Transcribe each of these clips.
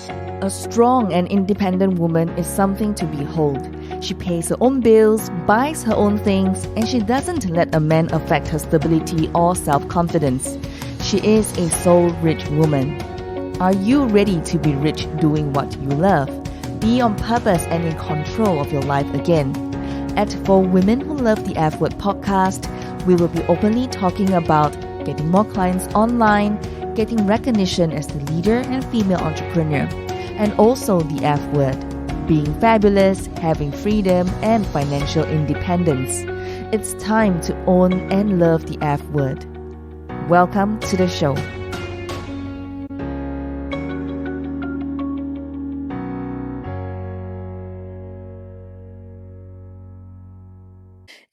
A strong and independent woman is something to behold. She pays her own bills, buys her own things, and she doesn't let a man affect her stability or self-confidence. She is a soul-rich woman. Are you ready to be rich doing what you love? Be on purpose and in control of your life again. At For Women Who Love the F Word podcast, we will be openly talking about getting more clients online, getting recognition as the leader and female entrepreneur, and also the F word, being fabulous, having freedom, and financial independence. It's time to own and love the F word. Welcome to the show.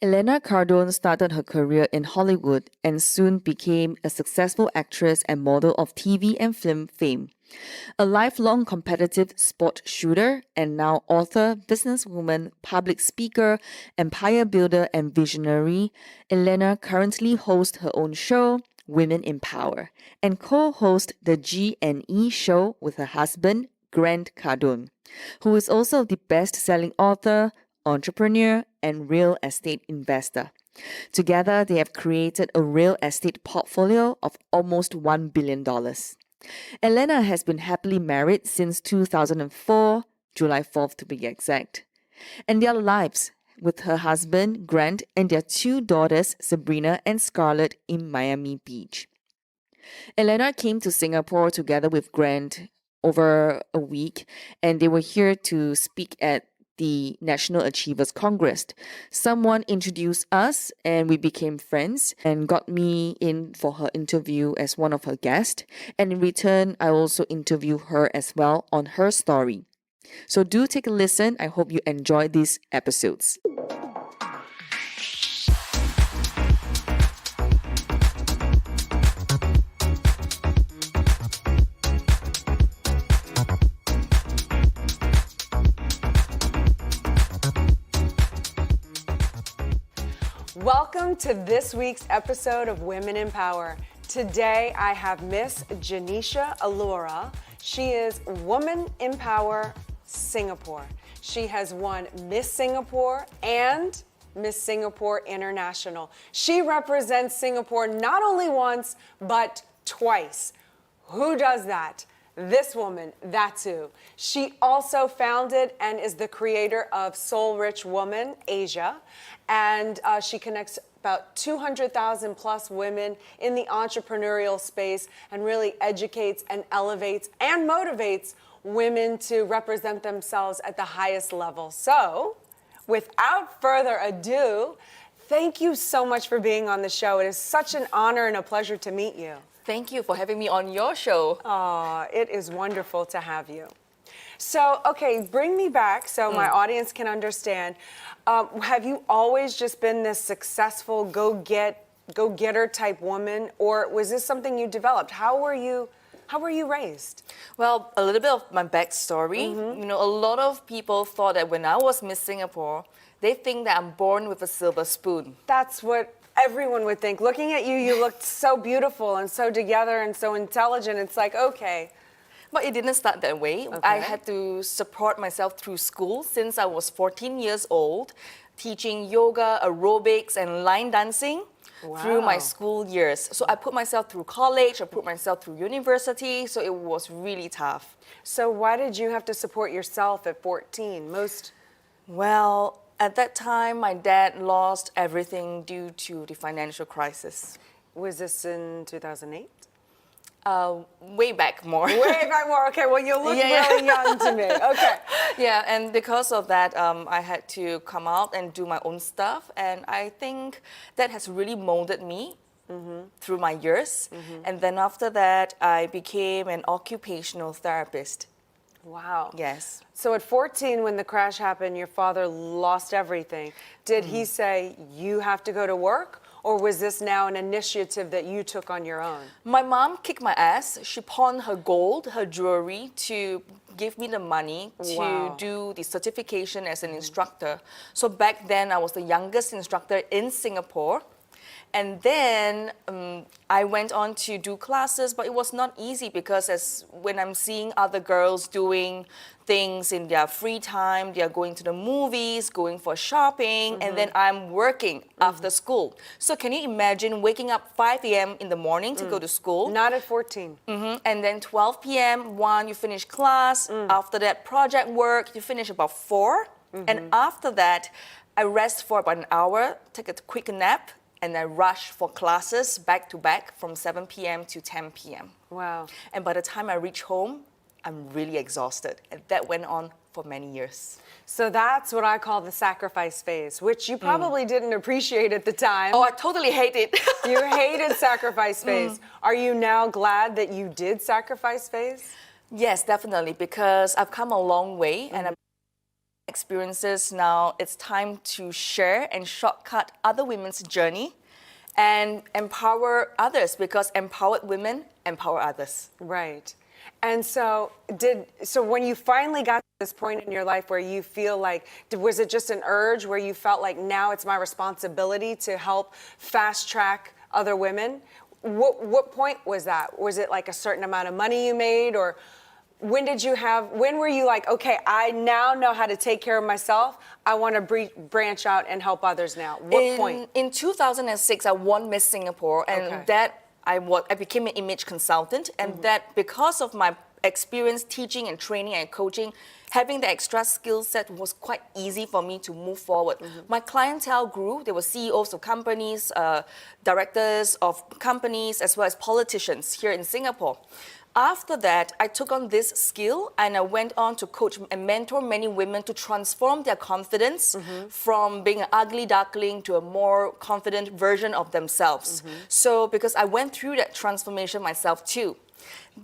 Elena Cardone started her career in Hollywood and soon became a successful actress and model of TV and film fame. A lifelong competitive sport shooter and now author, businesswoman, public speaker, empire builder, and visionary, Elena currently hosts her own show, Women in Power, and co-hosts the G&E show with her husband, Grant Cardone, who is also the best-selling author, entrepreneur, and real estate investor. Together, they have created a real estate portfolio of almost $1 billion. Elena has been happily married since 2004, July 4th to be exact. And their lives with her husband, Grant, and their two daughters, Sabrina and Scarlett, in Miami Beach. Elena came to Singapore together with Grant over a week, and they were here to speak at the National Achievers Congress. Someone introduced us and we became friends and got me in for her interview as one of her guests. And in return, I also interview her as well on her story. So do take a listen. I hope you enjoy these episodes. Welcome to this week's episode of Women in Power. Today I have Miss Genecia Alluora. She is Woman in Power Singapore. She has won Miss Singapore and Miss Singapore International. She represents Singapore not only once, but twice. Who does that? This woman, that's who. She also founded and is the creator of Soul Rich Woman Asia, and she connects about 200,000 plus women in the entrepreneurial space and really educates and elevates and motivates women to represent themselves at the highest level. So, without further ado, thank you so much for being on the show. It is such an honor and a pleasure to meet you. Thank you for having me on your show. It is wonderful to have you. So, okay, bring me back so my audience can understand. Have you always just been this successful go-getter type woman, or was this something you developed? How were you raised? Well, a little bit of my backstory. You know, a lot of people thought that when I was Miss Singapore, they think that I'm born with a silver spoon. That's what everyone would think. Looking at you, you looked so beautiful and so together and so intelligent. It's like, okay. But it didn't start that way. Okay. I had to support myself through school since I was 14 years old, teaching yoga, aerobics, and line dancing through my school years. So I put myself through college, I put myself through university, so it was really tough. So why did you have to support yourself at 14? Well, at that time, my dad lost everything due to the financial crisis. Was this in 2008? Way back more. Way back more. Okay, well, you look really young to me. Okay. Yeah, and because of that, I had to come out and do my own stuff. And I think that has really molded me through my years. And then after that, I became an occupational therapist. Wow. Yes. So at 14, when the crash happened, your father lost everything. Did he say, you have to go to work? Or was this now an initiative that you took on your own? My mom kicked my ass. She pawned her gold, her jewelry to give me the money to do the certification as an instructor. So back then, I was the youngest instructor in Singapore. And then I went on to do classes, but it was not easy because when I'm seeing other girls doing things in their free time, they are going to the movies, going for shopping, and then I'm working after school. So can you imagine waking up 5 a.m. in the morning to go to school? Not at 14. And then 12 p.m., 1, you finish class. After that, project work, you finish about 4. And after that, I rest for about an hour, take a quick nap, and I rush for classes back to back from 7 p.m. to 10 p.m. Wow. And by the time I reach home, I'm really exhausted. And that went on for many years. So that's what I call the sacrifice phase, which you probably didn't appreciate at the time. Oh, I totally hate it. You hated sacrifice phase. Are you now glad that you did sacrifice phase? Yes, definitely, because I've come a long way and I've experiences now. It's time to share and shortcut other women's journey and empower others, because empowered women empower others. Right. And so when you finally got to this point in your life where you feel like, was it just an urge where you felt like now it's my responsibility to help fast track other women? What point was that? Was it like a certain amount of money you made, or when were you like, okay, I now know how to take care of myself. I want to branch out and help others now. What point? In 2006, I won Miss Singapore, and I became an image consultant, and that because of my experience teaching and training and coaching, having the extra skill set was quite easy for me to move forward. My clientele grew. There were CEOs of companies, directors of companies, as well as politicians here in Singapore. After that, I took on this skill and I went on to coach and mentor many women to transform their confidence from being an ugly duckling to a more confident version of themselves. So because I went through that transformation myself too,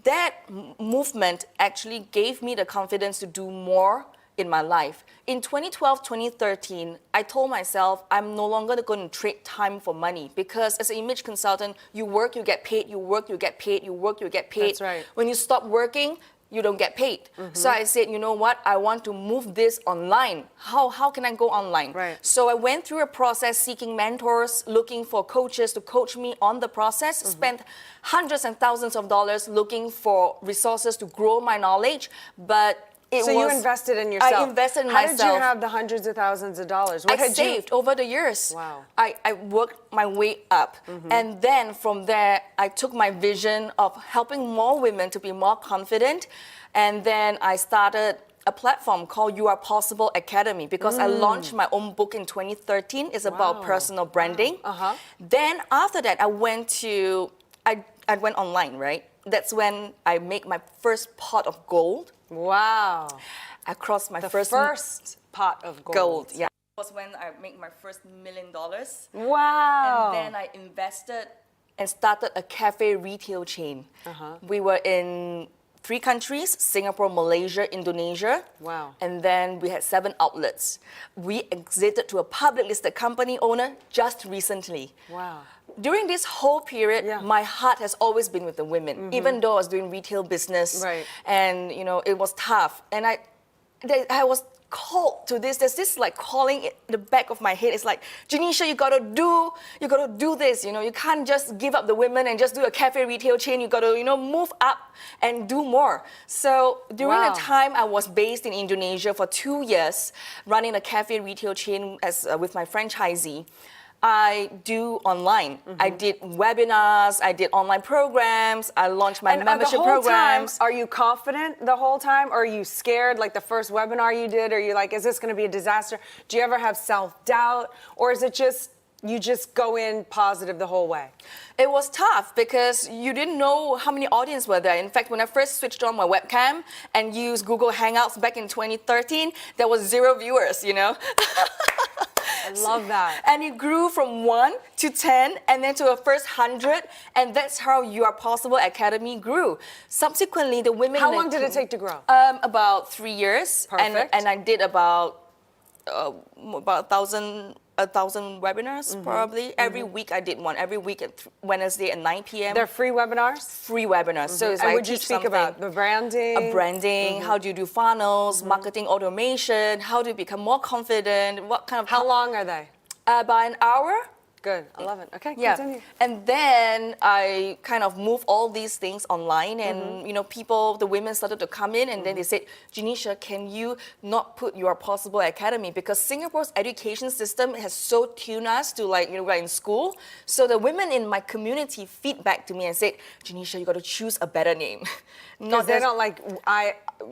that movement actually gave me the confidence to do more in my life. In 2012, 2013, I told myself I'm no longer going to trade time for money, because as an image consultant, you work, you get paid, you work, you get paid, you work, you get paid. That's right. When you stop working, you don't get paid. So I said, you know what, I want to move this online. How can I go online? Right. So I went through a process seeking mentors, looking for coaches to coach me on the process, spent hundreds and thousands of dollars looking for resources to grow my knowledge, but you invested in yourself. I invested in myself. How did you have the hundreds of thousands of dollars? I saved over the years. Wow. I worked my way up. And then from there, I took my vision of helping more women to be more confident. And then I started a platform called You Are Possible Academy, because I launched my own book in 2013. It's about personal branding. Then after that, I went online, right? That's when I made my first pot of gold. Wow. I crossed my The first pot of gold. Yeah. It was when I made my first $1 million. Wow. And then I invested and started a cafe retail chain. We were in 3 countries, Singapore, Malaysia, Indonesia. Wow. And then we had 7 outlets. We exited to a public listed company owner just recently. Wow. During this whole period, my heart has always been with the women, even though I was doing retail business. Right. And, you know, it was tough. And I was called to this. There's this like calling in the back of my head. It's like, Genecia, you gotta do this. You know, you can't just give up the women and just do a cafe retail chain. You gotta, you know, move up and do more. So during the time I was based in Indonesia for 2 years, running a cafe retail chain with my franchisee, I do online. I did webinars, I did online programs, I launched my membership programs. Are you confident the whole time? Or are you scared, like the first webinar you did? Are you like, is this going to be a disaster? Do you ever have self-doubt? Or is it just, you just go in positive the whole way? It was tough because you didn't know how many audience were there. In fact, when I first switched on my webcam and used Google Hangouts back in 2013, there was 0 viewers, you know? I love that. And it grew from 1 to 10 and then to a first 100. And that's how You Are Possible Academy grew. Subsequently, the women... How long did it take to grow? About 3 years. Perfect. And I did about 1,000 webinars, probably. Every week I did one. Every week at Wednesday at 9 p.m. They're free webinars? Free webinars. So it's and like would you speak about the branding? Branding, how do you do funnels, marketing automation, how do you become more confident, what kind of... How long are they? About an hour Good. I love it. Okay, Yeah, continue. and then I kind of moved all these things online, and the women started to come in, and then they said, Genecia, can you not put your Possible Academy, because Singapore's education system has so tuned us to we're in school. So the women in my community feedback to me and said, Genecia, you got to choose a better name. Because they don't like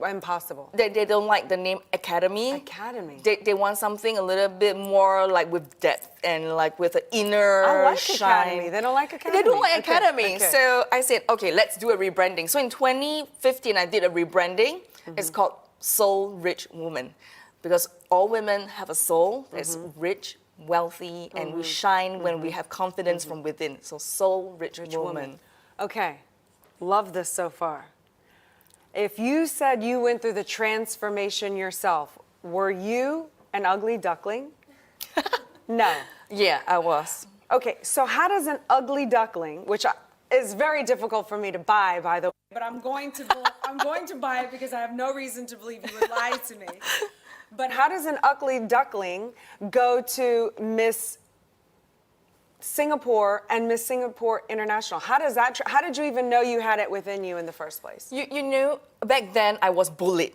impossible. They don't like the name Academy. Academy. They want something a little bit more like with depth and like with an inner I like shine. Academy. They don't like Academy. They don't like Okay, Academy. okay. So I said, okay, let's do a rebranding. So in 2015, I did a rebranding. It's called Soul Rich Woman, because all women have a soul that's rich, wealthy, and we shine when we have confidence from within. So Soul Rich Woman. Okay, love this so far. If you said you went through the transformation yourself, were you an ugly duckling? No. Yeah, I was. Okay, so how does an ugly duckling, which is very difficult for me to buy, by the way, But I'm going to buy it because I have no reason to believe you would lie to me. but how does an ugly duckling go to Miss Singapore and Miss Singapore International? How does that? How did you even know you had it within you in the first place? You know, back then I was bullied.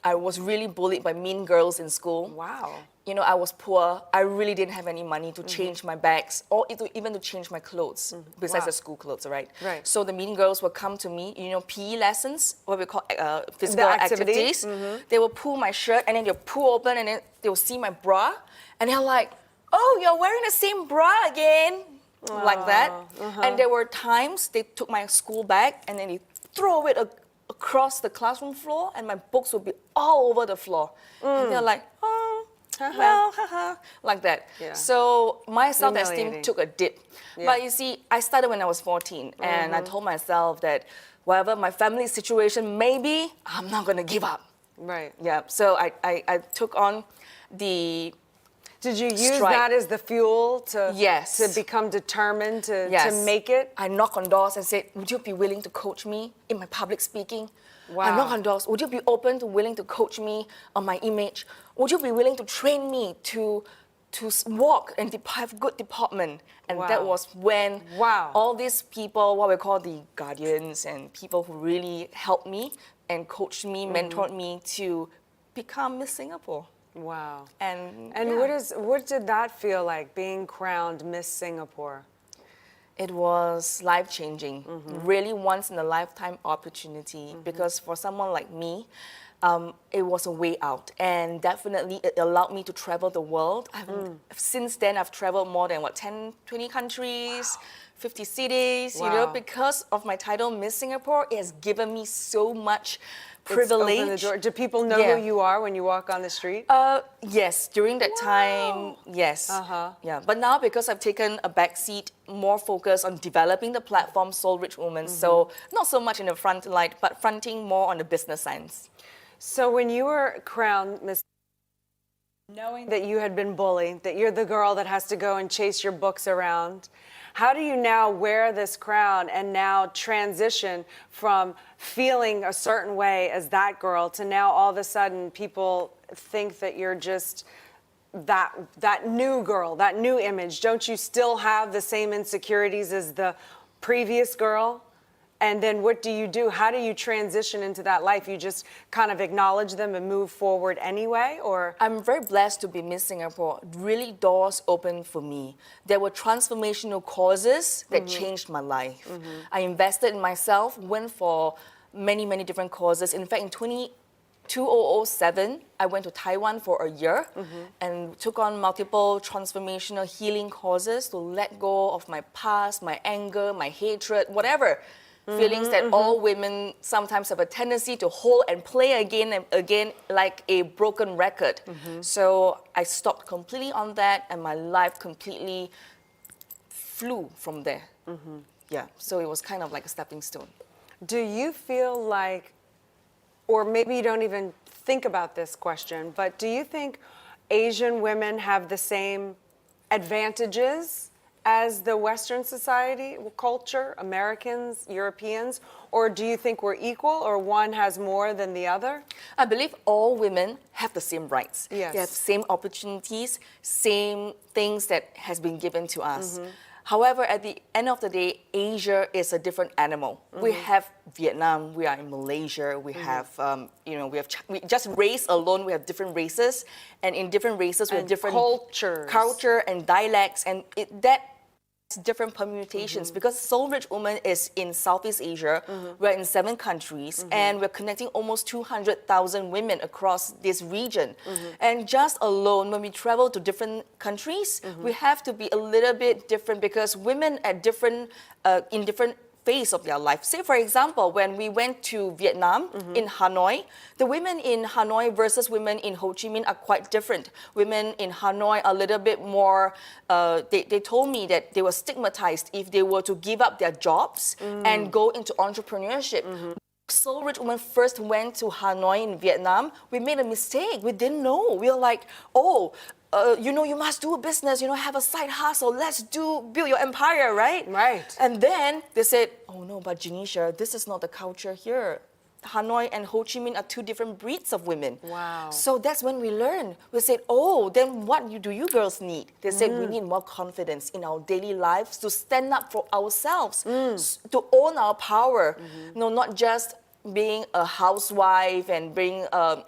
I was really bullied by mean girls in school. Wow. You know, I was poor. I really didn't have any money to change my bags or even to change my clothes, besides Wow. the school clothes, right? Right. So the mean girls would come to me, PE lessons, what we call physical activities. activities. They will pull my shirt, and then they'll pull open, and then they'll see my bra, and they're like, oh, you're wearing the same bra again, like that. And there were times they took my school bag, and then they throw it across the classroom floor, and my books would be all over the floor. And they're like, oh, well, haha, like that. Yeah. So my self-esteem Humiliating. took a dip. Yeah. But you see, I started when I was 14, and I told myself that whatever my family situation may be, I'm not gonna give up. Right. Yeah. So I took on the Did you use Strike. that as the fuel to Yes. to become determined to Yes. make it? I knock on doors and said, would you be willing to coach me in my public speaking? I Wow. knock on doors. Would you be willing to coach me on my image? Would you be willing to train me to walk and have good deportment? And that Wow. was when Wow. all these people, what we call the guardians, and people who really helped me and coached me, mentored me to become Miss Singapore. Wow. And And yeah. what did that feel like, being crowned Miss Singapore? It was life-changing, really once in a lifetime opportunity, because for someone like me, it was a way out, and definitely it allowed me to travel the world. Since then, I've traveled more than 10, 20 countries, 50 cities, Wow. because of my title Miss Singapore. It has given me so much It's opened the privilege. door. Do people know Yeah. who you are when you walk on the street? Yes, during that time, yes. Yeah, but now because I've taken a back seat, more focus on developing the platform Soul Rich Woman, so not so much in the front light, but fronting more on the business sense. So when you were crowned Miss, knowing that you had been bullied, that you're the girl that has to go and chase your books around, how do you now wear this crown and now transition from feeling a certain way as that girl to now all of a sudden people think that you're just that new girl, that new image? Don't you still have the same insecurities as the previous girl? And then what do you do? How do you transition into that life? You just kind of acknowledge them and move forward anyway, or? I'm very blessed to be Miss Singapore. Really, doors opened for me. There were transformational courses that changed my life. I invested in myself, went for many, many different courses. In fact, in 2007, I went to Taiwan for a year and took on multiple transformational healing courses to let go of my past, my anger, my hatred, whatever. Feelings that all women sometimes have a tendency to hold and play again and again like a broken record. So I stopped completely on that, and my life completely flew from there. Yeah, so it was kind of like a stepping stone. Do you feel like, or maybe you don't even think about this question, but do you think Asian women have the same advantages as the Western society, culture, Americans, Europeans? Or do you think we're equal, or one has more than the other? I believe all women have the same rights. Yes. They have same opportunities, same things that has been given to us. However, at the end of the day, Asia is a different animal. We have Vietnam, we are in Malaysia, we have, we just race alone, we have different races, and in different races we have different culture and dialects, and that different permutations because Soul Rich Woman is in Southeast Asia. We're in 7 countries and we're connecting almost 200,000 women across this region. And just alone, when we travel to different countries, we have to be a little bit different because women at different, in different phase of their life. Say, for example, when we went to Vietnam in Hanoi, the women in Hanoi versus women in Ho Chi Minh are quite different. Women in Hanoi are a little bit more, they told me that they were stigmatized if they were to give up their jobs and go into entrepreneurship. Soul Rich Woman first went to Hanoi in Vietnam, we made a mistake. We didn't know. We were like, oh, you must do a business, have a side hustle. Let's build your empire, right? Right. And then they said, oh no, but Genecia, this is not the culture here. Hanoi and Ho Chi Minh are 2 different breeds of women. Wow. So that's when we learned. We said, oh, then what do you girls need? They said, we need more confidence in our daily lives to stand up for ourselves, to own our power. Not just being a housewife and being a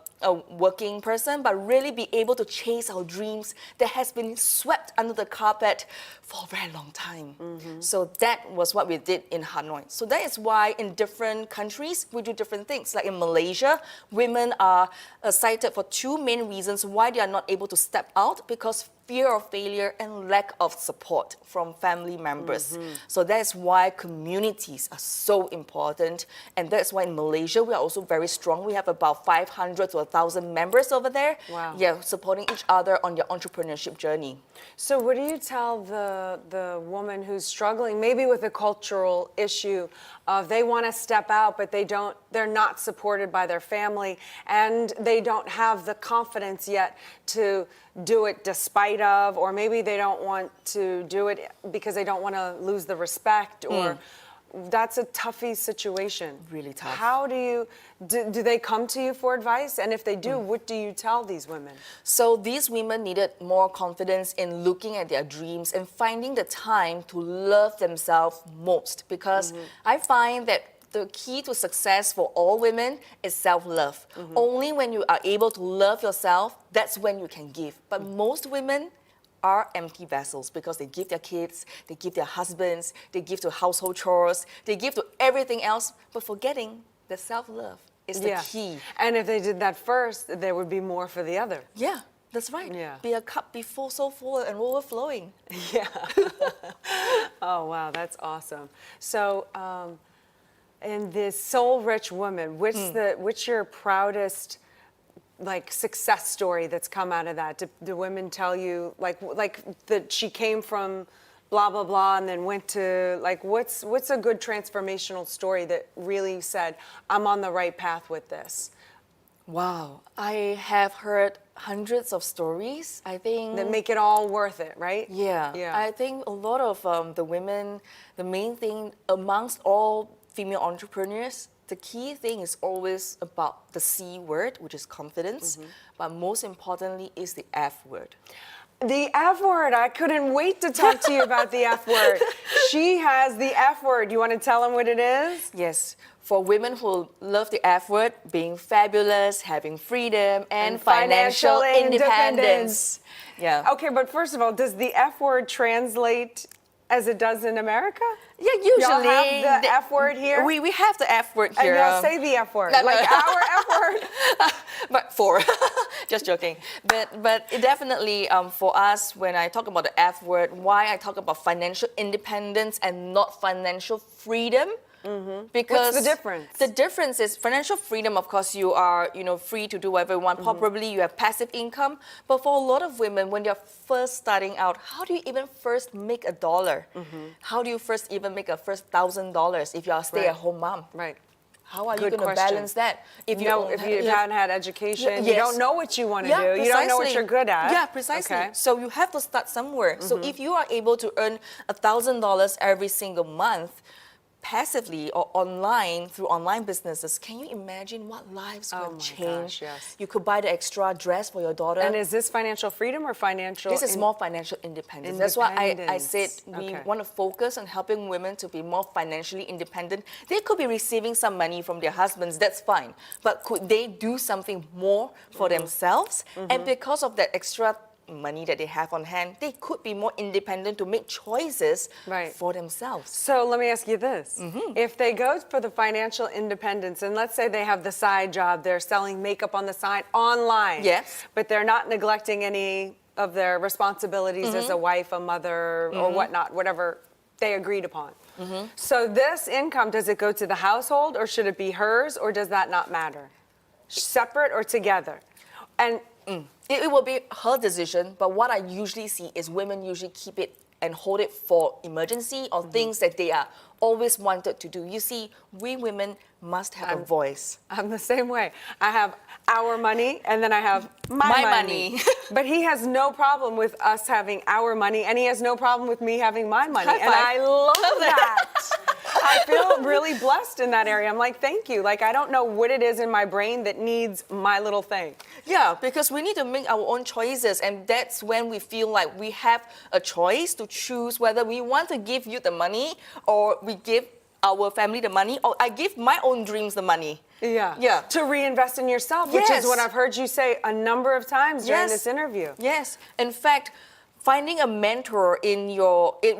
working person, but really be able to chase our dreams that has been swept under the carpet for a very long time. So that was what we did in Hanoi. So that is why in different countries, we do different things. Like in Malaysia, women are cited for 2 main reasons why they are not able to step out, because fear of failure and lack of support from family members. So that's why communities are so important. And that's why in Malaysia, we are also very strong. We have about 500 to 1,000 members over there. Wow. Yeah, supporting each other on their entrepreneurship journey. So what do you tell the woman who's struggling maybe with a cultural issue of they want to step out, but they're not supported by their family, and they don't have the confidence yet to do it despite of, or maybe they don't want to do it because they don't want to lose the respect, or that's a toughy situation. Really tough. How do they come to you for advice? And if they do, what do you tell these women? So these women needed more confidence in looking at their dreams and finding the time to love themselves most, because I find that the key to success for all women is self-love. Only when you are able to love yourself, that's when you can give. But most women are empty vessels because they give their kids, they give their husbands, they give to household chores, they give to everything else, but forgetting that self-love is the key. And if they did that first, there would be more for the other. Yeah, that's right. Yeah. Be a cup before so full and overflowing. Yeah. Oh, wow, that's awesome. So, and this soul-rich woman, what's your proudest success story that's come out of that? Do women tell you like that she came from blah blah blah and then went to what's a good transformational story that really said, I'm on the right path with this? Wow, I have heard hundreds of stories, I think. That make it all worth it, right? Yeah. I think a lot of the women, the main thing amongst all female entrepreneurs, the key thing is always about the C word, which is confidence, but most importantly is the F word. The F word. I couldn't wait to talk to you about the F word. She has the F word. You want to tell them what it is? Yes. For women who love the F word, being fabulous, having freedom, and financial independence. Yeah. Okay, but first of all, does the F word translate as it does in America? Yeah, usually. Y'all have the F word here? We have the F word here. And y'all say the F word, like our F word. But just joking. But it definitely, for us, when I talk about the F word, why I talk about financial independence and not financial freedom, because what's the difference? The difference is financial freedom. Of course, you are free to do whatever you want. Probably you have passive income. But for a lot of women, when they're first starting out, how do you even first make $1? How do you first even make a first $1,000 if you're a stay-at-home mom? Right. How are you going to balance that? If you haven't had education, you don't know what you want to do. Precisely. You don't know what you're good at. Yeah, precisely. Okay. So you have to start somewhere. So if you are able to earn $1,000 every single month, passively or online through online businesses, can you imagine what lives could have my changed? gosh, yes. You could buy the extra dress for your daughter. And is this financial freedom or financial? This is more financial independence. That's why I said we Okay. want to focus on helping women to be more financially independent. They could be receiving some money from their husbands, that's fine. But could they do something more for themselves? And because of that extra money that they have on hand, they could be more independent to make choices for themselves. So let me ask you this. If they go for the financial independence, and let's say they have the side job, they're selling makeup on the side online, Yes. but they're not neglecting any of their responsibilities as a wife, a mother, or whatnot, whatever they agreed upon. So this income, does it go to the household, or should it be hers, or does that not matter? Separate or together? And It will be her decision, but what I usually see is women usually keep it and hold it for emergency or things that they are always wanted to do. You see, we women must have a voice. I'm the same way. I have our money, and then I have my My money. money. But he has no problem with us having our money, and he has no problem with me having my money. High And five. I love that. I feel really blessed in that area. I'm like, thank you. Like, I don't know what it is in my brain that needs my little thing. Yeah, because we need to make our own choices, and that's when we feel like we have a choice to choose whether we want to give you the money or we give our family the money, or I give my own dreams the money. Yeah. Yeah. To reinvest in yourself, which Yes. is what I've heard you say a number of times during Yes. this interview. Yes. In fact, finding a mentor in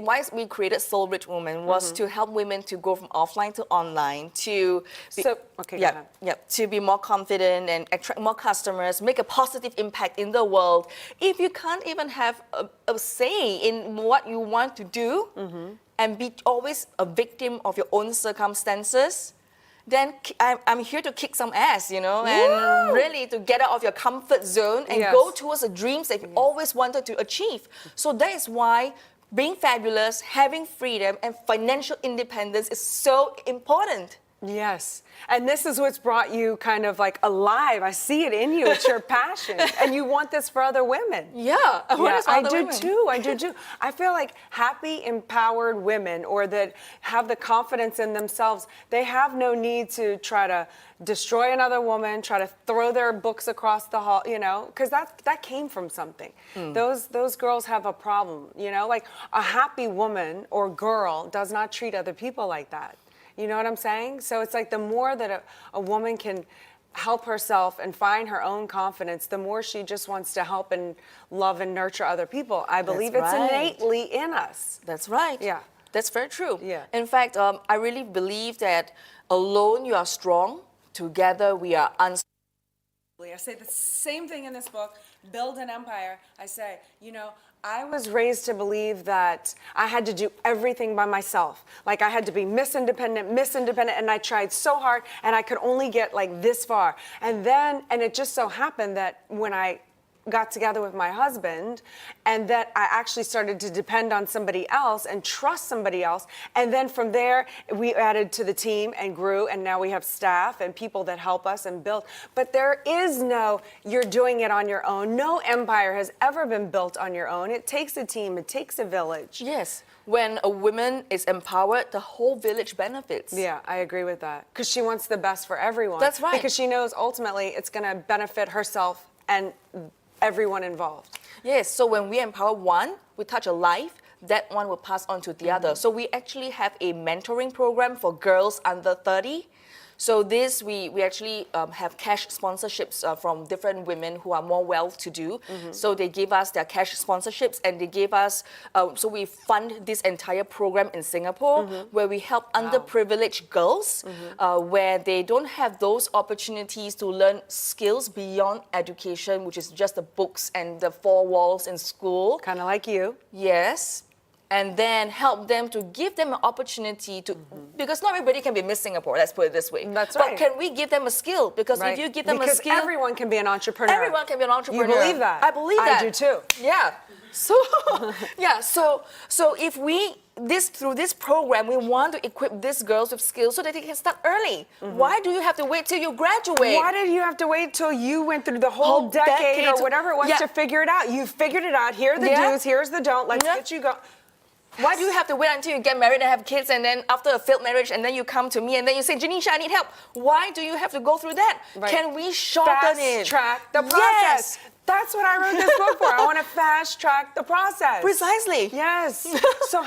why we created Soul Rich Woman was to help women to go from offline to online, to be, So- okay, go ahead. to be more confident and attract more customers, make a positive impact in the world. If you can't even have a say in what you want to do and be always a victim of your own circumstances, then I'm here to kick some ass, and really to get out of your comfort zone and Yes. go towards the dreams that you always wanted to achieve. So that is why being fabulous, having freedom, and financial independence is so important. Yes. And this is what's brought you kind of like alive. I see it in you. It's your passion. And you want this for other women. Yeah, I do too. I do too. I feel like happy, empowered women, or that have the confidence in themselves, they have no need to try to destroy another woman, try to throw their books across the hall, because that came from something. Those girls have a problem, like a happy woman or girl does not treat other people like that. You know what I'm saying? So it's like the more that a woman can help herself and find her own confidence, the more she just wants to help and love and nurture other people. I believe it's right. innately in us. That's right. Yeah. That's very true. Yeah. In fact, I really believe that alone you are strong, together we are unstoppable. I say the same thing in this book, Build an Empire. I say, I was raised to believe that I had to do everything by myself. Like I had to be Miss Independent, and I tried so hard, and I could only get like this far. And it just so happened that when I got together with my husband, and that I actually started to depend on somebody else and trust somebody else. And then from there, we added to the team and grew, and now we have staff and people that help us and build. But there is no, you're doing it on your own. No empire has ever been built on your own. It takes a team, it takes a village. Yes. When a woman is empowered, the whole village benefits. Yeah, I agree with that. Because she wants the best for everyone. That's right. Because she knows ultimately it's going to benefit herself and everyone involved. Yes, so when we empower one, we touch a life, that one will pass on to the other. So we actually have a mentoring program for girls under 30. So this, we actually have cash sponsorships from different women who are more well-to-do. So they give us their cash sponsorships, and they give us, so we fund this entire program in Singapore where we help underprivileged girls where they don't have those opportunities to learn skills beyond education, which is just the books and the four walls in school. Kind of like you. Yes. And then help them to give them an opportunity to, because not everybody can be Miss Singapore, let's put it this way. That's right. But can we give them a skill? Because if you give them a skill, everyone can be an entrepreneur. everyone can be an entrepreneur. You believe that? I believe that. I do too. Yeah. So, so if through this program, we want to equip these girls with skills so that they can start early. Why do you have to wait till you graduate? Why did you have to wait till you went through the whole decade or whatever it was to figure it out? You figured it out. Here are the do's, here's the don't. Let's get you going. Why do you have to wait until you get married and have kids and then after a failed marriage and then you come to me and then you say, Genecia, I need help. Why do you have to go through that? Right. Can we shorten it? Fast track the process. Yes. That's what I wrote this book for. I want to fast track the process. Precisely. Yes. So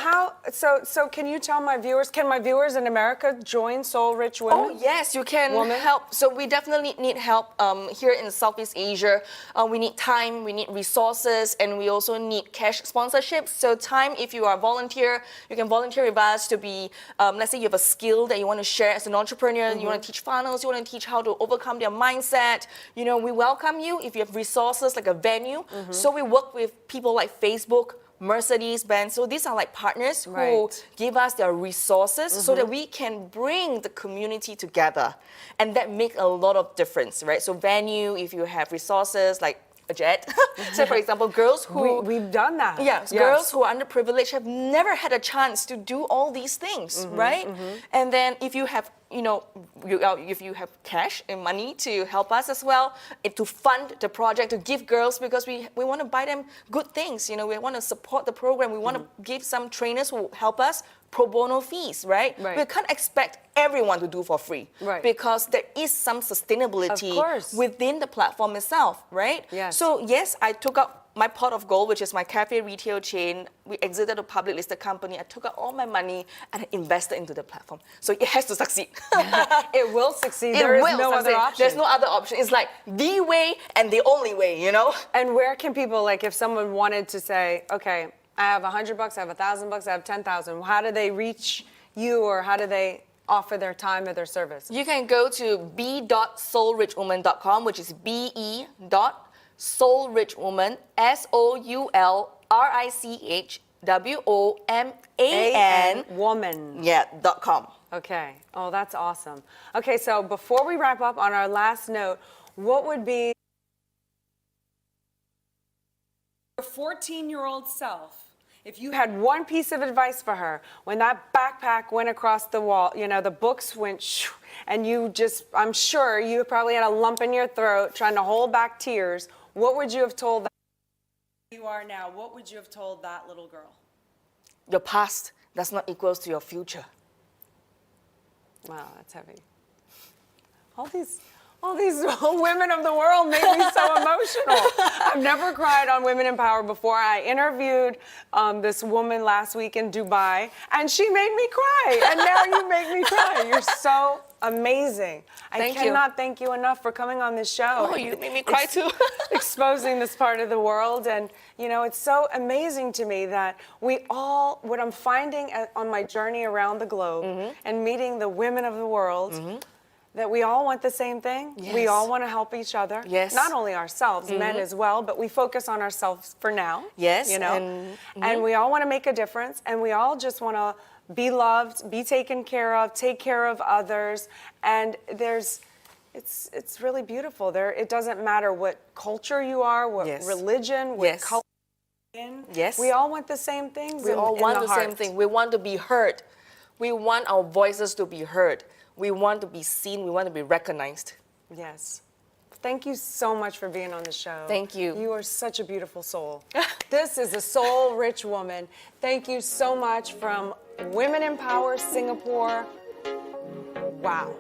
can you tell my viewers, can my viewers in America join Soul Rich Women? Oh, yes, you can Woman? help. So we definitely need help here in Southeast Asia. We need time, we need resources, and we also need cash sponsorships. So time, if you are a volunteer, you can volunteer with us to be, let's say you have a skill that you want to share as an entrepreneur, you want to teach funnels, you want to teach how to overcome their mindset. You know, we welcome you if you have resources like a venue. So we work with people like Facebook, Mercedes-Benz. So these are like partners who Right. give us their resources so that we can bring the community together. And that makes a lot of difference, right? So venue, if you have resources like a jet. So for example, girls who... We've done that. Yes, girls who are underprivileged have never had a chance to do all these things, right? And then if you have, you know, if you have cash and money to help us as well, to fund the project, to give girls, because we want to buy them good things, you know, we want to support the program, we want to give some trainers who help us pro bono fees, right? Right. We can't expect everyone to do for free, Right. because there is some sustainability Of course. within the platform itself, right? Yes. So yes, I took up my pot of gold, which is my cafe retail chain. We exited a public listed company. I took out all my money and I invested into the platform. So it has to succeed. It will succeed. It There is will no other succeed. option. There's no other option. It's like the way and the only way, you know? And where can people, like if someone wanted to say, okay, I have $100, I have $1,000, I have 10,000, how do they reach you, or how do they offer their time or their service? You can go to b.soulrichwoman.com, which is be.soulrichwoman, SOULRICHWOMAN, Woman. yeah, .com. Okay. Oh, that's awesome. Okay, so before we wrap up, on our last note, what would be your 14-year-old self, if you had one piece of advice for her when that backpack went across the wall, you know, the books went shoo, and you just, I'm sure you probably had a lump in your throat trying to hold back tears, what would you have told that you are now? What would you have told that little girl? Your past does not equal to your future. Wow, that's heavy. All these women of the world make me so emotional. I've never cried on Women in Power before. I interviewed this woman last week in Dubai, and she made me cry. And now you make me cry. You're so amazing. I cannot thank you enough for coming on this show. Oh, you made me cry too. Exposing this part of the world. And, you know, it's so amazing to me that we all, what I'm finding on my journey around the globe and meeting the women of the world, that we all want the same thing. Yes. We all want to help each other. Yes. Not only ourselves, men as well, but we focus on ourselves for now. Yes. You know? And we all want to make a difference, and we all just want to be loved, be taken care of, take care of others. And it's really beautiful. It doesn't matter what culture you are, what religion, what color you're in. Yes. We all want the same things. We all want the same heart. thing. We want to be heard. We want our voices to be heard. We want to be seen. We want to be recognized. Yes. Thank you so much for being on the show. Thank you. You are such a beautiful soul. This is a soul-rich woman. Thank you so much from Women in Power Singapore. Wow.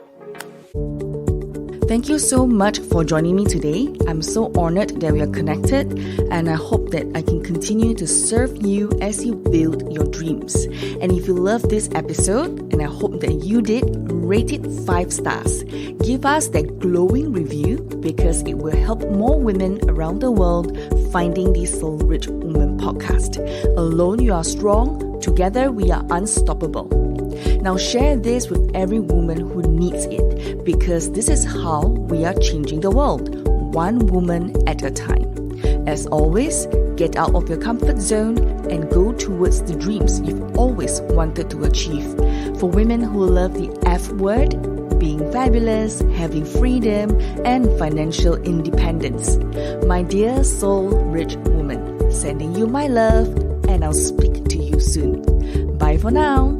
Thank you so much for joining me today. I'm so honored that we are connected, and I hope that I can continue to serve you as you build your dreams. And if you love this episode, and I hope that you did, rate it 5 stars. Give us that glowing review, because it will help more women around the world finding the Soul Rich Woman podcast. Alone you are strong, together we are unstoppable. Now share this with every woman who needs it, because this is how we are changing the world, one woman at a time. As always, get out of your comfort zone and go towards the dreams you've always wanted to achieve. For women who love the F word, being fabulous, having freedom, and financial independence. My dear soul-rich woman, sending you my love, and I'll speak to you soon. Bye for now.